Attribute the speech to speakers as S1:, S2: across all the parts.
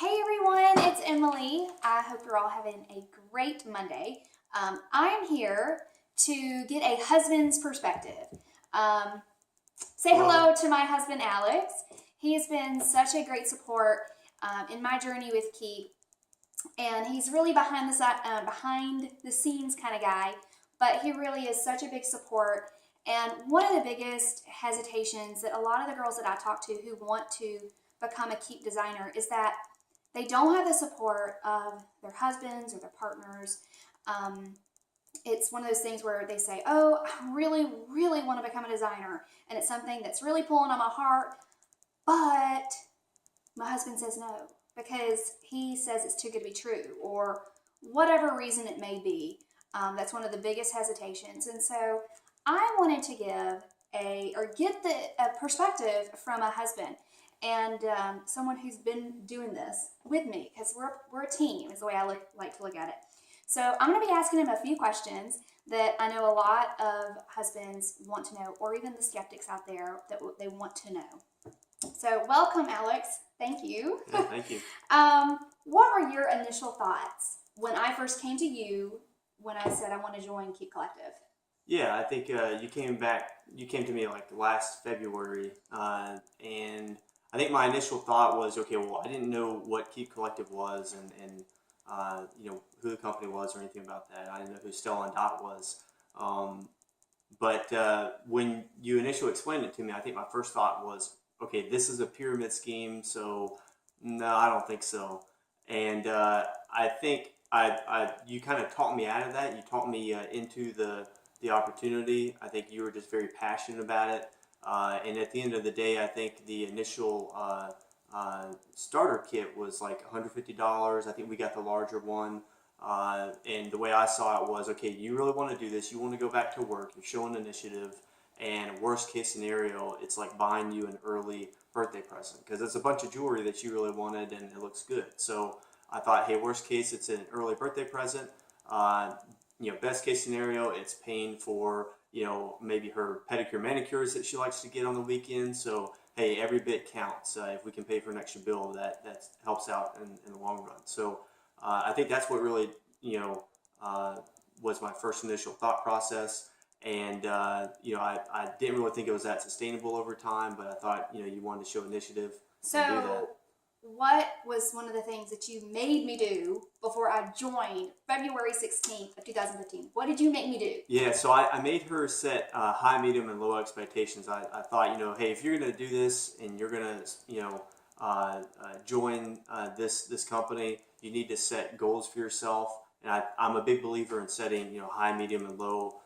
S1: Hey everyone, it's Emily. I hope you're all having a great Monday. I'm here to get a husband's perspective. Um, Say
S2: Hello.
S1: hello to my husband Alex. He has been such a great support in my journey with Keep, and he's really behind the scenes kind of guy. But he really is such a big support. And one of the biggest hesitations that a lot of the girls that I talk to who want to become a Keep designer is that they don't have the support of their husbands or their partners. Um, it's one of those things where they say, "Oh, I really, really want to become a designer, and it's something that's really pulling on my heart, but my husband says no because he says it's too good to be true, or whatever reason it may be." That's one of the biggest hesitations, and so I wanted to give get the a perspective from a husband and someone who's been doing this with me, because we're a team is the way like to look at it. So I'm going to be asking him a few questions that I know a lot of husbands want to know, or even the skeptics out there that they want to know. So welcome, Alex. Thank you.
S2: Yeah, thank you.
S1: What were your initial thoughts when I first came to you when I said I want to join Keep Collective?
S2: Yeah, I think you came to me like last February, and I think my initial thought was, okay, well, I didn't know what Keep Collective was, and who the company was or anything about that. I didn't know who Stella and Dot was. Um, but when you initially explained it to me, I think my first thought was, okay, this is a pyramid scheme, so no, I don't think so. And I think you kind of talked me out of that. You talked me into the opportunity. I think you were just very passionate about it. And at the end of the day, I think the initial starter kit was like $150. I think we got the larger one. And the way I saw it was, okay, you really want to do this. You want to go back to work. You're showing initiative. And worst case scenario, it's like buying you an early birthday present because it's a bunch of jewelry that you really wanted and it looks good. So I thought, hey, worst case, it's an early birthday present. Uh, best case scenario, it's paying for maybe her pedicure manicures that she likes to get on the weekend. So hey, every bit counts. If we can pay for an extra bill, that helps out in the long run. So I think that's what really uh, was my first initial thought process. And I didn't really think it was that sustainable over time, but I thought you wanted to show initiative and do
S1: So,
S2: that.
S1: what was one of the things that you made me do before I joined February 16th of 2015? What did you make me do?
S2: Yeah, so I made her set high, medium, and low expectations. I thought, hey, if you're going to do this and you're going to, join this company, you need to set goals for yourself. And I'm a big believer in setting, high, medium, and low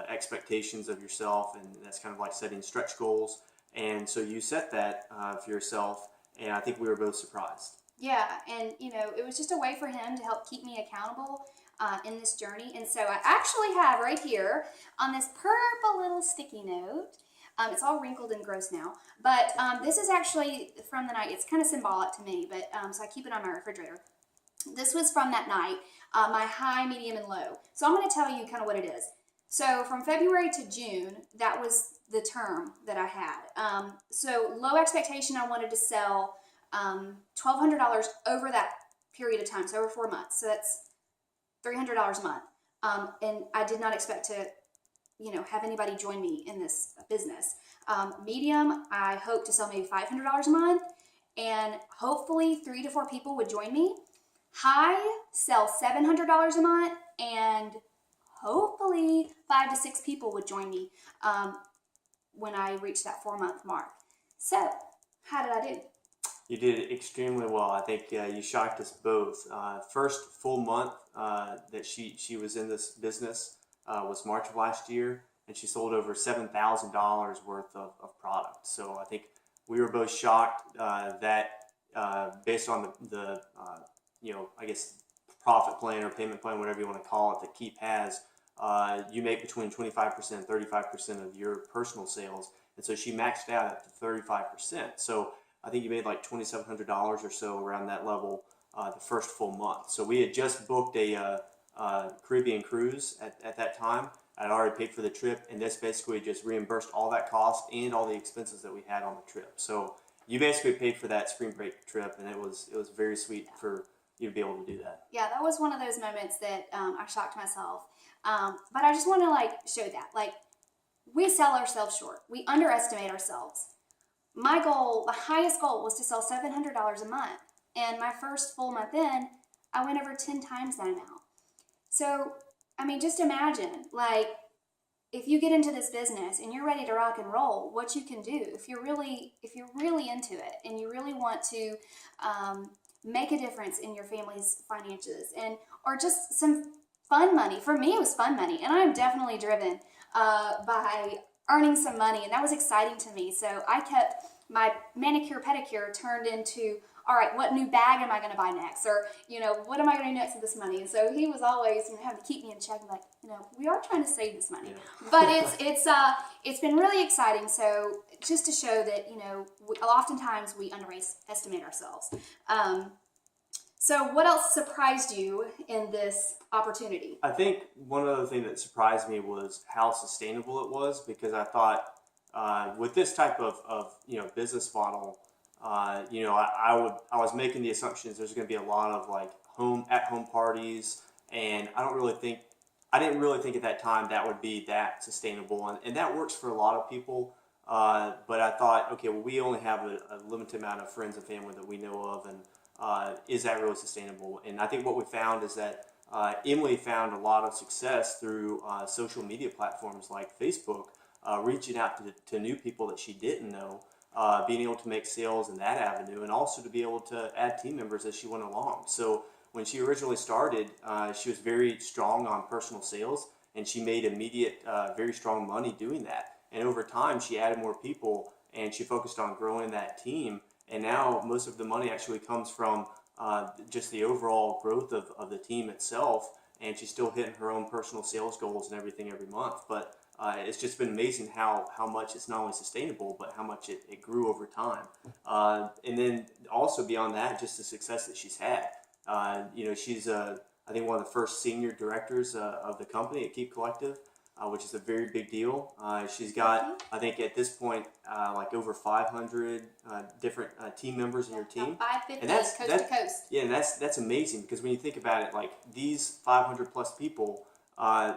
S2: expectations of yourself, and that's kind of like setting stretch goals. And so you set that for yourself, and I think we were both surprised.
S1: Yeah, and it was just a way for him to help keep me accountable in this journey. And so I actually have right here on this purple little sticky note. It's all wrinkled and gross now, but this is actually from the night. It's kind of symbolic to me, but so I keep it on my refrigerator. This was from that night, my high, medium, and low. So I'm going to tell you kind of what it is. So from February to June, that was the term that I had. So low expectation, I wanted to sell $1,200 over that period of time, so over 4 months. So that's $300 a month. And I did not expect to, have anybody join me in this business. Medium, I hope to sell maybe $500 a month, and hopefully 3 to 4 people would join me. High, sell $700 a month, and hopefully 5 to 6 people would join me when I reach that 4 month mark. So, how did I do?
S2: You did extremely well. I think you shocked us both. First full month that she was in this business was March of last year, and she sold over $7,000 worth of product. So I think we were both shocked that based on the I guess profit plan or payment plan, whatever you want to call it, that Keep has, you make between 25% and 35% of your personal sales, and so she maxed out at 35%. So I think you made like $2,700 or so around that level the first full month. So we had just booked a Caribbean cruise at that time. I'd already paid for the trip, and this basically just reimbursed all that cost and all the expenses that we had on the trip. So you basically paid for that spring break trip, and it was very sweet for you to be able to do that.
S1: Yeah, that was one of those moments that I shocked myself. But I just want to like show that like we sell ourselves short. We underestimate ourselves. My goal, the highest goal, was to sell $700 a month, and my first full month in, I went over 10 times that amount. So, I mean, just imagine like if you get into this business and you're ready to rock and roll, what you can do if you're really into it and you really want to make a difference in your family's finances and or just some fun money. For me, it was fun money, and I'm definitely driven by earning some money, and that was exciting to me. So I kept my manicure pedicure turned into, all right, what new bag am I going to buy next? Or, what am I going to do next with this money? And so he was always, having to keep me in check and like, we are trying to save this money.
S2: Yeah.
S1: But it's been really exciting. So just to show that, oftentimes we underestimate ourselves. So what else surprised you in this opportunity?
S2: I think one other thing that surprised me was how sustainable it was, because I thought with this type of business model, I was making the assumptions there's going to be a lot of like at home parties, and I didn't really think at that time that would be that sustainable, and that works for a lot of people. But I thought, okay, well, we only have a limited amount of friends and family that we know of, and is that really sustainable? And I think what we found is that Emily found a lot of success through social media platforms like Facebook, reaching out to new people that she didn't know, being able to make sales in that avenue, and also to be able to add team members as she went along. So when she originally started, she was very strong on personal sales, and she made immediate, very strong money doing that. And over time, she added more people, and she focused on growing that team. And now most of the money actually comes from just the overall growth of the team itself, and she's still hitting her own personal sales goals and everything every month. But it's just been amazing how much it's not only sustainable, but how much it grew over time. And then also beyond that, just the success that she's had. She's I think one of the first senior directors of the company at Keep Collective, which is a very big deal. She's got, I think at this point, like over 500 different team members in your team.
S1: 550
S2: And that's
S1: coast to coast.
S2: Yeah, and that's amazing, because when you think about it, like these 500 plus people,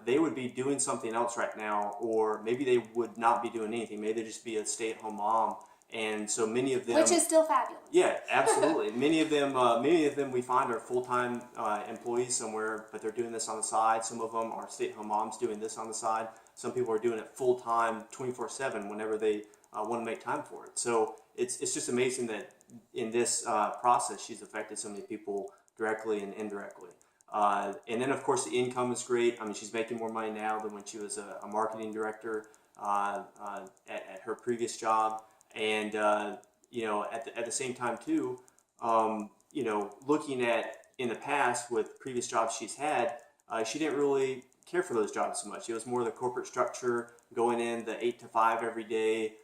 S2: they would be doing something else right now, or maybe they would not be doing anything. Maybe they'd just be a stay-at-home mom. And so many of them,
S1: which is still fabulous.
S2: yeah, absolutely. Many of them we find are full-time employees somewhere, but they're doing this on the side. Some of them are stay-at-home moms doing this on the side. Some people are doing it full-time, 24/7, whenever they want to make time for it. So it's just amazing that in this process, she's affected so many people directly and indirectly. And then, of course, the income is great. I mean, she's making more money now than when she was a marketing director at her previous job. And at the same time too, looking at in the past with previous jobs she's had, she didn't really care for those jobs so much. It was more the corporate structure, going in the 8 to 5 every day,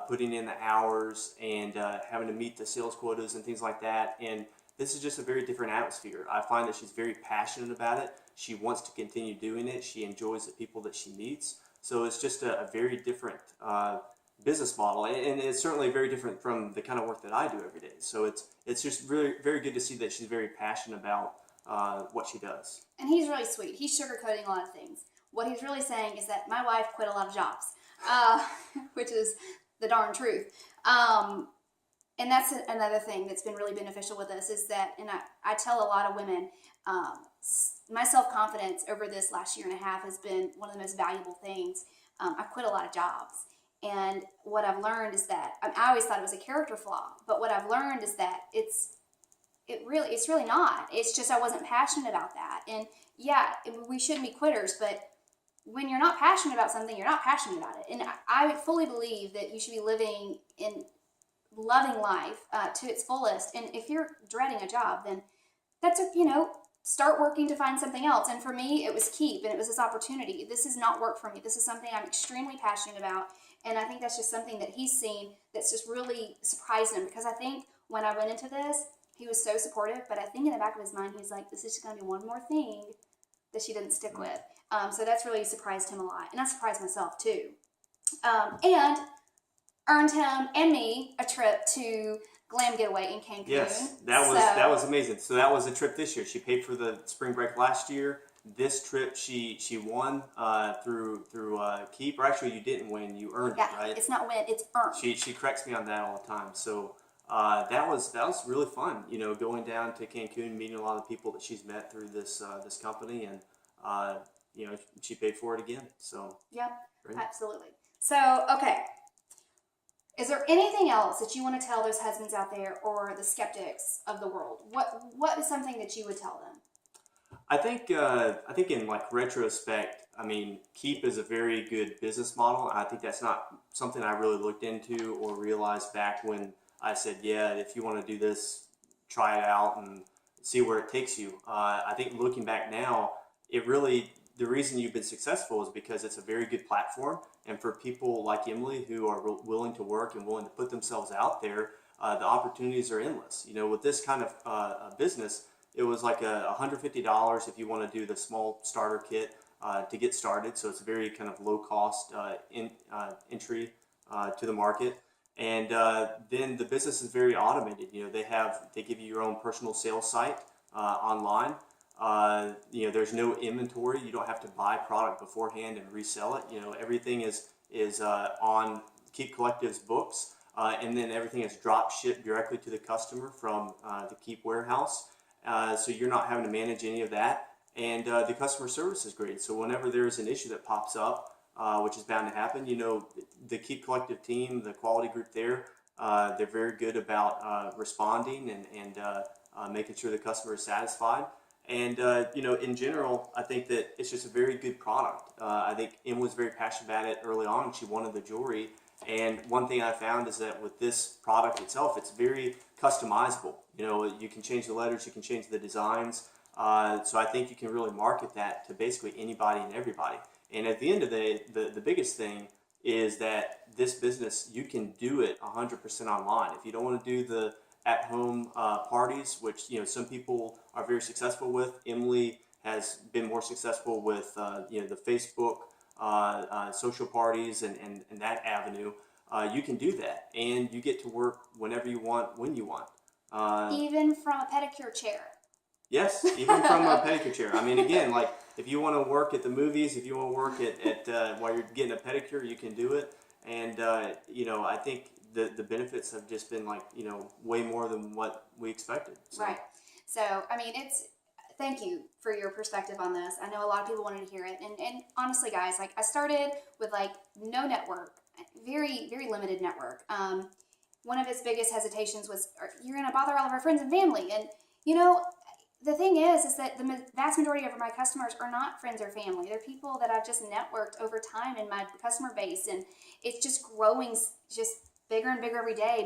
S2: putting in the hours, and having to meet the sales quotas and things like that. And this is just a very different atmosphere. I find that she's very passionate about it. She wants to continue doing it. She enjoys the people that she meets. So it's just a very different business model, and it's certainly very different from the kind of work that I do every day. So it's just really very good to see that she's very passionate about what she does.
S1: And he's really sweet. He's sugarcoating a lot of things. What he's really saying is that my wife quit a lot of jobs, which is the darn truth. And that's another thing that's been really beneficial with us is that, and I tell a lot of women, my self-confidence over this last year and a half has been one of the most valuable things. I quit a lot of jobs. And what I've learned is that I always thought it was a character flaw, but what I've learned is that it's really not. It's just I wasn't passionate about that. And yeah, we shouldn't be quitters, but when you're not passionate about something, you're not passionate about it. And I fully believe that you should be living in loving life to its fullest. And if you're dreading a job, then that's start working to find something else. And for me, it was Keep, and it was this opportunity. This is not work for me. This is something I'm extremely passionate about. And I think that's just something that he's seen that's just really surprised him, because I think when I went into this, he was so supportive, but I think in the back of his mind, he's like, this is just going to be one more thing that she didn't stick with. So that's really surprised him a lot. And I surprised myself too. And earned him and me a trip to Glam Getaway in Cancun.
S2: Yes, that was amazing. So that was a trip this year. She paid for the spring break last year. This trip she won through Keep. Or actually, you didn't win. You earned it, right?
S1: It's not win, it's earned.
S2: She corrects me on that all the time. So that was really fun. You know, going down to Cancun, meeting a lot of people that she's met through this this company, and you know, she paid for it again. So
S1: Yep,
S2: great.
S1: absolutely. So okay. Is there anything else that you want to tell those husbands out there or the skeptics of the world? What is something that you would tell them?
S2: I think in like retrospect, I mean, Keep is a very good business model. I think that's not something I really looked into or realized back when I said, yeah, if you want to do this, try it out and see where it takes you. I think looking back now, the reason you've been successful is because it's a very good platform, and for people like Emily who are willing to work and willing to put themselves out there, the opportunities are endless. You know, with this kind of business, it was like $150 if you want to do the small starter kit to get started. So it's a very kind of low cost entry to the market. And then the business is very automated. You know, they give you your own personal sales site online. You know, there's no inventory. You don't have to buy product beforehand and resell it. You know, everything is on Keep Collective's books, and then everything is drop shipped directly to the customer from the Keep warehouse. So you're not having to manage any of that, and the customer service is great. So whenever there's an issue that pops up, which is bound to happen, you know, the Keep Collective team, the quality group there, they're very good about responding and making sure the customer is satisfied. And you know, in general, I think that it's just a very good product. I think Em was very passionate about it early on. She wanted the jewelry, and one thing I found is that with this product itself, it's very customizable. You know, you can change the letters, you can change the designs. So I think you can really market that to basically anybody and everybody. And at the end of the day, the biggest thing is that this business, you can do it 100% online. If you don't want to do the at-home parties, which, you know, some people are very successful with. Emily has been more successful with you know, the Facebook social parties and that avenue. You can do that, and you get to work whenever you want, when you want.
S1: Even from a pedicure chair.
S2: Yes, even from a pedicure chair. I mean, again, like if you want to work at the movies, if you want to work at while you're getting a pedicure, you can do it. And you know, I think the benefits have just been like, you know, way more than what we expected. So.
S1: Right. So, I mean, thank you for your perspective on this. I know a lot of people wanted to hear it. And honestly, guys, like I started with like no network, very, very limited network. One of his biggest hesitations was, you're going to bother all of our friends and family. And, you know, the thing is that the vast majority of my customers are not friends or family. They're people that I've just networked over time in my customer base. And it's just growing just bigger and bigger every day,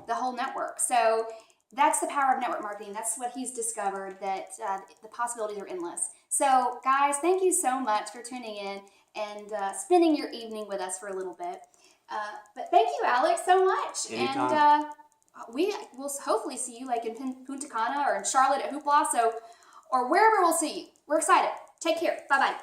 S1: the whole network. So that's the power of network marketing. That's what he's discovered, that the possibilities are endless. So guys, thank you so much for tuning in and spending your evening with us for a little bit. But thank you, Alex, so much.
S2: Anytime.
S1: And we will hopefully see you like in Punta Cana or in Charlotte at Hoopla, or wherever we'll see you. We're excited. Take care. Bye-bye.